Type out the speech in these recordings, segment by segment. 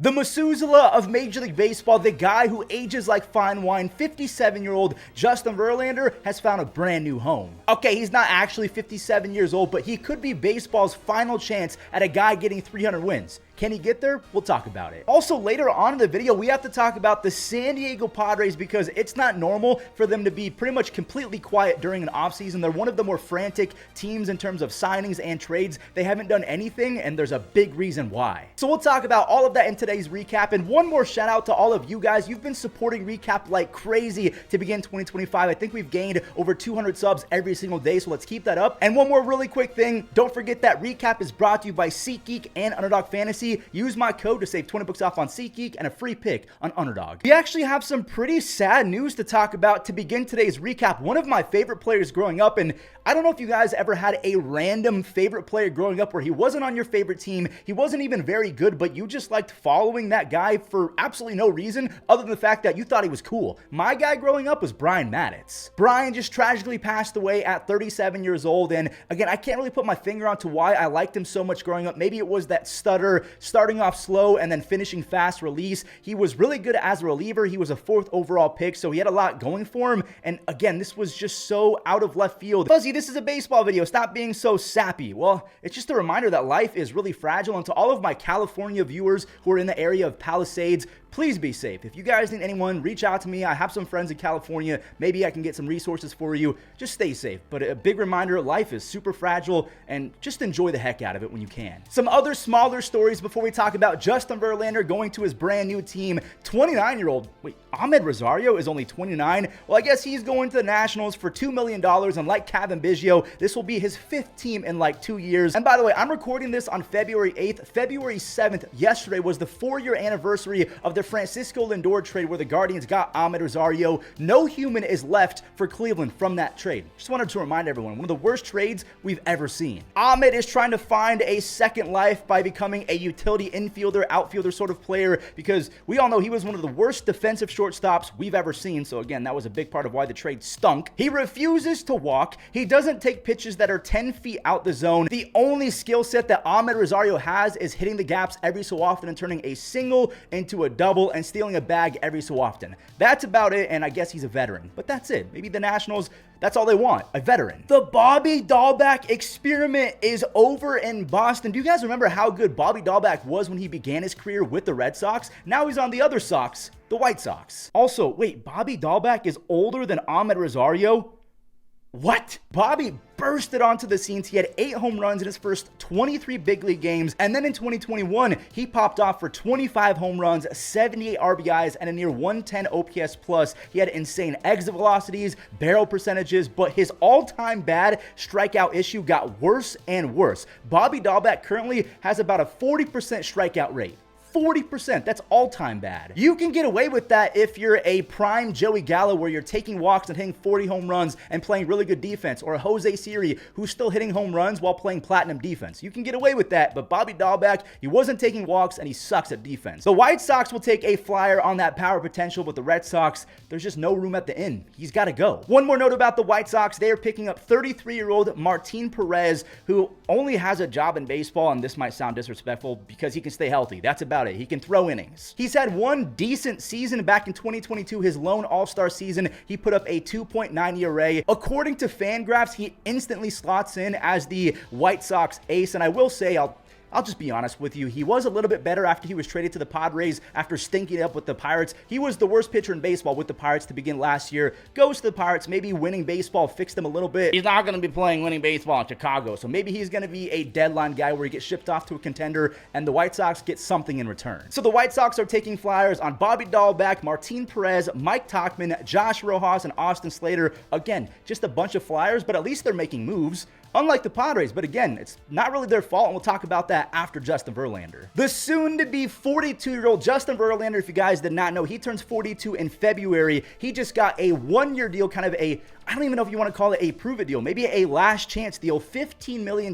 The Methuselah of Major League Baseball, the guy who ages like fine wine, 57-year-old Justin Verlander has found a brand new home. Okay, he's not actually 57 years old, but he could be baseball's final chance at a guy getting 300 wins. Can he get there? We'll talk about it. Also, later on in the video, we have to talk about the San Diego Padres because it's not normal for them to be pretty much completely quiet during an offseason. They're one of the more frantic teams in terms of signings and trades. They haven't done anything, and there's a big reason why. So we'll talk about all of that in today's recap. And one more shout out to all of you guys. You've been supporting Recap like crazy to begin 2025. I think we've gained over 200 subs every single day, so let's keep that up. And one more really quick thing. Don't forget that Recap is brought to you by SeatGeek and Underdog Fantasy. Use my code to save 20 bucks off on SeatGeek and a free pick on Underdog. We actually have some pretty sad news to talk about to begin today's recap. One of my favorite players growing up, and I don't know if you guys ever had a random favorite player growing up where he wasn't on your favorite team, he wasn't even very good, but you just liked following that guy for absolutely no reason other than the fact that you thought he was cool. My guy growing up was Brian Mattheus. Brian just tragically passed away at 37 years old, and again, I can't really put my finger onto why I liked him so much growing up. Maybe it was that stutter, starting off slow and then finishing fast release. He was really good as a reliever. He was a 4th overall pick, so he had a lot going for him. And again, this was just so out of left field. Fuzzy, this is a baseball video. Stop being so sappy. Well, it's just a reminder that life is really fragile. And to all of my California viewers who are in the area of Palisades, please be safe. If you guys need anyone, reach out to me. I have some friends in California. Maybe I can get some resources for you. Just stay safe. But a big reminder, life is super fragile and just enjoy the heck out of it when you can. Some other smaller stories before we talk about Justin Verlander going to his brand new team. 29-year-old, wait, Amed Rosario is only 29. Well, I guess he's going to the Nationals for $2 million. And like Kevin Biggio, this will be his 5th team in like 2 years. And by the way, I'm recording this on February 8th. February 7th, yesterday, was the 4-year anniversary of the Francisco Lindor trade where the Guardians got Amed Rosario. No human is left for Cleveland from that trade. Just wanted to remind everyone, one of the worst trades we've ever seen. Amed is trying to find a second life by becoming a utility infielder, outfielder sort of player, because we all know he was one of the worst defensive shortstops we've ever seen. So again, that was a big part of why the trade stunk. He refuses to walk. He doesn't take pitches that are 10 feet out the zone. The only skill set that Amed Rosario has is hitting the gaps every so often and turning a single into a double and stealing a bag every so often. That's about it, and I guess he's a veteran. But that's it. Maybe the Nationals, that's all they want, a veteran. The Bobby Dalbec experiment is over in Boston. Do you guys remember how good Bobby Dalbec was when he began his career with the Red Sox? Now he's on the other Sox, the White Sox. Also, wait, Bobby Dalbec is older than Amed Rosario? What? Bobby bursted onto the scenes. He had 8 home runs in his first 23 big league games. And then in 2021, he popped off for 25 home runs, 78 RBIs, and a near 110 OPS plus. He had insane exit velocities, barrel percentages, but his all-time bad strikeout issue got worse and worse. Bobby Dalbec currently has about a 40% strikeout rate. 40%, that's all-time bad. You can get away with that if you're a prime Joey Gallo where you're taking walks and hitting 40 home runs and playing really good defense, or a Jose Siri who's still hitting home runs while playing platinum defense. You can get away with that, but Bobby Dalbec, he wasn't taking walks and he sucks at defense. The White Sox will take a flyer on that power potential, but the Red Sox, there's just no room at the inn. He's got to go. One more note about the White Sox, they are picking up 33-year-old Martín Pérez, who only has a job in baseball, and this might sound disrespectful, because he can stay healthy. That's about it. He can throw innings. He's had one decent season back in 2022, his lone all-star season. He put up a 2.9 ERA. According to Fangraphs, he instantly slots in as the White Sox ace, and I will say, I'll just be honest with you. He was a little bit better after he was traded to the Padres after stinking up with the Pirates. He was the worst pitcher in baseball with the Pirates to begin last year. Goes to the Pirates, maybe winning baseball fixed him a little bit. He's not going to be playing winning baseball in Chicago, so maybe he's going to be a deadline guy where he gets shipped off to a contender and the White Sox get something in return. So the White Sox are taking flyers on Bobby Dalbec, Martín Pérez, Mike Tauchman, Josh Rojas, and Austin Slater. Again, just a bunch of flyers, but at least they're making moves. Unlike the Padres, but again, it's not really their fault, and we'll talk about that after Justin Verlander. The soon-to-be 42-year-old Justin Verlander, if you guys did not know, he turns 42 in February. He just got a 1-year deal, kind of a, I don't even know if you want to call it a prove it deal, maybe a last chance deal, $15 million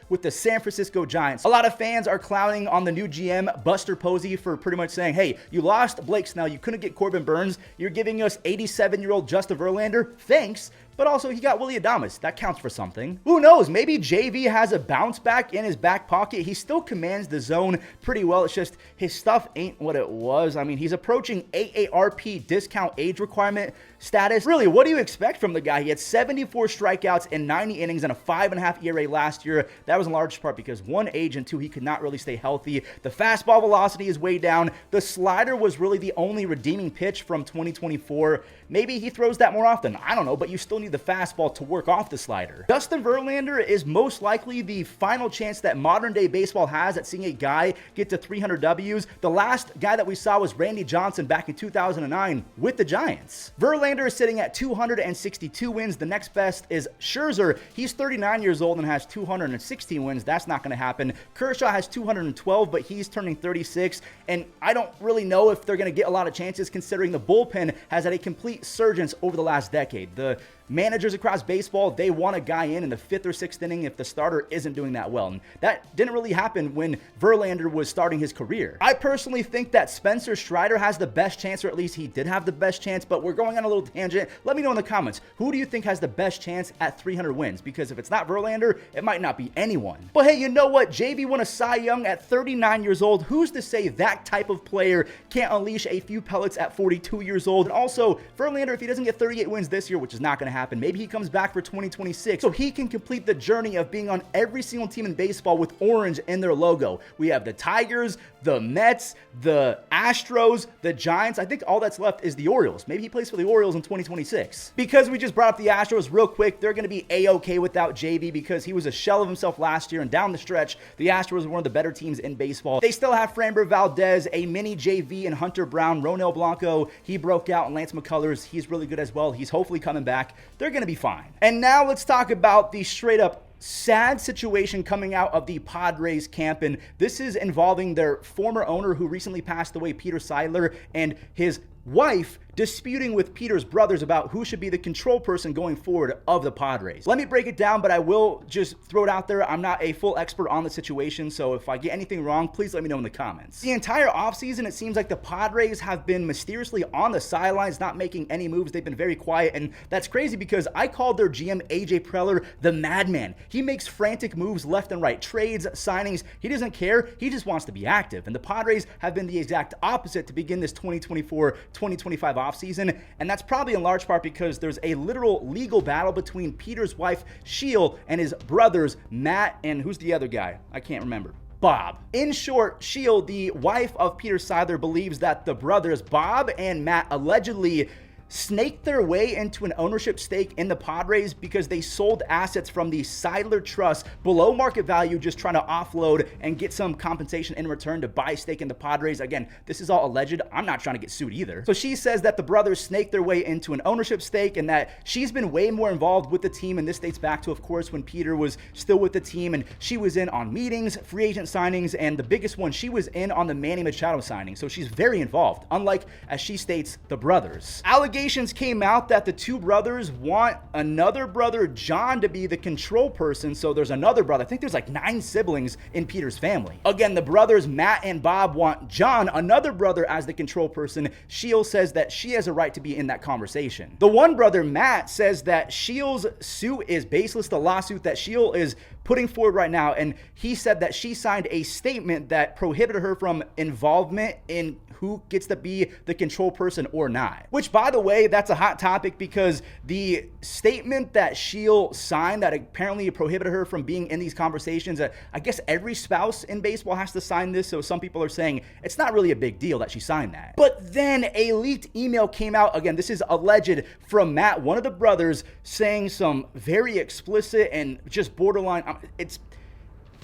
with the San Francisco Giants. A lot of fans are clowning on the new GM, Buster Posey, for pretty much saying, hey, you lost Blake Snell, you couldn't get Corbin Burns, you're giving us 87-year-old Justin Verlander, thanks. But also, he got Willy Adames. That counts for something. Who knows? Maybe JV has a bounce back in his back pocket. He still commands the zone pretty well. It's just his stuff ain't what it was. I mean, he's approaching AARP discount age requirement status. Really, what do you expect from the guy? He had 74 strikeouts in 90 innings and a 5.5 ERA last year. That was in large part because one, age, and two, he could not really stay healthy. The fastball velocity is way down. The slider was really the only redeeming pitch from 2024. Maybe he throws that more often. I don't know, but you still need the fastball to work off the slider. Justin Verlander is most likely the final chance that modern day baseball has at seeing a guy get to 300 Ws. The last guy that we saw was Randy Johnson back in 2009 with the Giants. Verlander is sitting at 262 wins. The next best is Scherzer. He's 39 years old and has 216 wins. That's not going to happen. Kershaw has 212, but he's turning 36, and I don't really know if they're going to get a lot of chances considering the bullpen has had a complete surgence over the last decade. The managers across baseball, they want a guy in the 5th or 6th inning if the starter isn't doing that well. And that didn't really happen when Verlander was starting his career. I personally think that Spencer Strider has the best chance, or at least he did have the best chance, but we're going on a little tangent. Let me know in the comments, who do you think has the best chance at 300 wins? Because if it's not Verlander, it might not be anyone. But hey, you know what? JV won a Cy Young at 39 years old. Who's to say that type of player can't unleash a few pellets at 42 years old? And also, Verlander, if he doesn't get 38 wins this year, which is not going to happen, maybe he comes back for 2026 so he can complete the journey of being on every single team in baseball with orange in their logo. We have the Tigers, the Mets, the Astros, the Giants. I think all that's left is the Orioles. Maybe he plays for the Orioles in 2026. Because we just brought up the Astros real quick, they're going to be A-okay without JV because he was a shell of himself last year, and down the stretch, the Astros were one of the better teams in baseball. They still have Framber Valdez, a mini JV, and Hunter Brown. Ronel Blanco, he broke out, and Lance McCullers, he's really good as well. He's hopefully coming back. They're going to be fine. And now let's talk about the straight up sad situation coming out of the Padres camp, and this is involving their former owner who recently passed away, Peter Seidler, and his wife disputing with Peter's brothers about who should be the control person going forward of the Padres. Let me break it down, but I will just throw it out there. I'm not a full expert on the situation, so if I get anything wrong, please let me know in the comments. The entire offseason, it seems like the Padres have been mysteriously on the sidelines, not making any moves. They've been very quiet, and that's crazy because I called their GM, AJ Preller, the madman. He makes frantic moves left and right, trades, signings. He doesn't care. He just wants to be active, and the Padres have been the exact opposite to begin this 2024-2025 offseason, and that's probably in large part because there's a literal legal battle between Peter's wife, Sheil, and his brothers, Matt, and who's the other guy? I can't remember. Bob. In short, Sheil, the wife of Peter Seidler, believes that the brothers, Bob and Matt, allegedly snaked their way into an ownership stake in the Padres because they sold assets from the Seidler Trust below market value, just trying to offload and get some compensation in return to buy stake in the Padres. Again, this is all alleged. I'm not trying to get sued either. So she says that the brothers snaked their way into an ownership stake and that she's been way more involved with the team, and this dates back to, of course, when Peter was still with the team, and she was in on meetings, free agent signings, and the biggest one, she was in on the Manny Machado signing. So she's very involved, unlike, as she states, the brothers. Allegations came out that the two brothers want another brother, John, to be the control person. So there's another brother. I think there's like 9 siblings in Peter's family. Again, the brothers Matt and Bob want John, another brother, as the control person. Sheil says that she has a right to be in that conversation. The one brother, Matt, says that Sheil's suit is baseless, the lawsuit that Sheil is putting forward right now, and he said that she signed a statement that prohibited her from involvement in who gets to be the control person or not. Which, by the way, that's a hot topic because the statement that Sheil signed that apparently prohibited her from being in these conversations, I guess every spouse in baseball has to sign this, so some people are saying it's not really a big deal that she signed that. But then a leaked email came out, again, this is alleged, from Matt, one of the brothers, saying some very explicit and just borderline,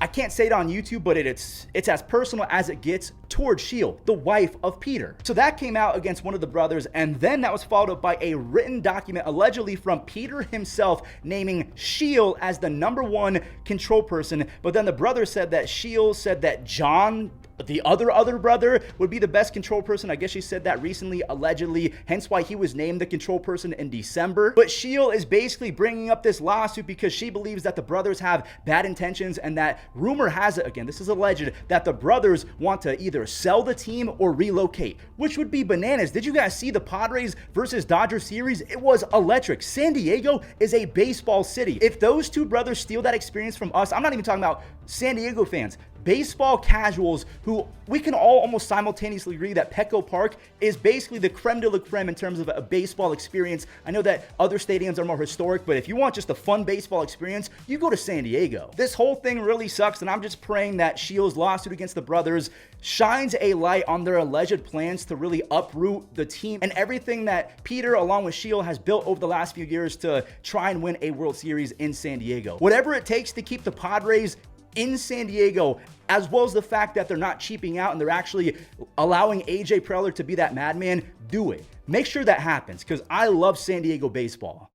I can't say it on YouTube, but it's as personal as it gets towards Sheil, the wife of Peter. So that came out against one of the brothers, and then that was followed up by a written document allegedly from Peter himself naming Sheil as the #1 control person. But then the brother said that Sheil said that John The other brother would be the best control person. I guess she said that recently, allegedly, hence why he was named the control person in December. But Sheil is basically bringing up this lawsuit because she believes that the brothers have bad intentions, and that rumor has it, again, this is alleged, that the brothers want to either sell the team or relocate, which would be bananas. Did you guys see the Padres versus Dodgers series? It was electric. San Diego is a baseball city. If those two brothers steal that experience from us, I'm not even talking about San Diego fans, baseball casuals, who we can all almost simultaneously agree that Petco Park is basically the creme de la creme in terms of a baseball experience. I know that other stadiums are more historic, but if you want just a fun baseball experience, you go to San Diego. This whole thing really sucks, and I'm just praying that Sheil's lawsuit against the brothers shines a light on their alleged plans to really uproot the team and everything that Peter, along with Sheil, has built over the last few years to try and win a World Series in San Diego. Whatever it takes to keep the Padres in San Diego, as well as the fact that they're not cheaping out and they're actually allowing AJ Preller to be that madman, do it. Make sure that happens, because I love San Diego baseball.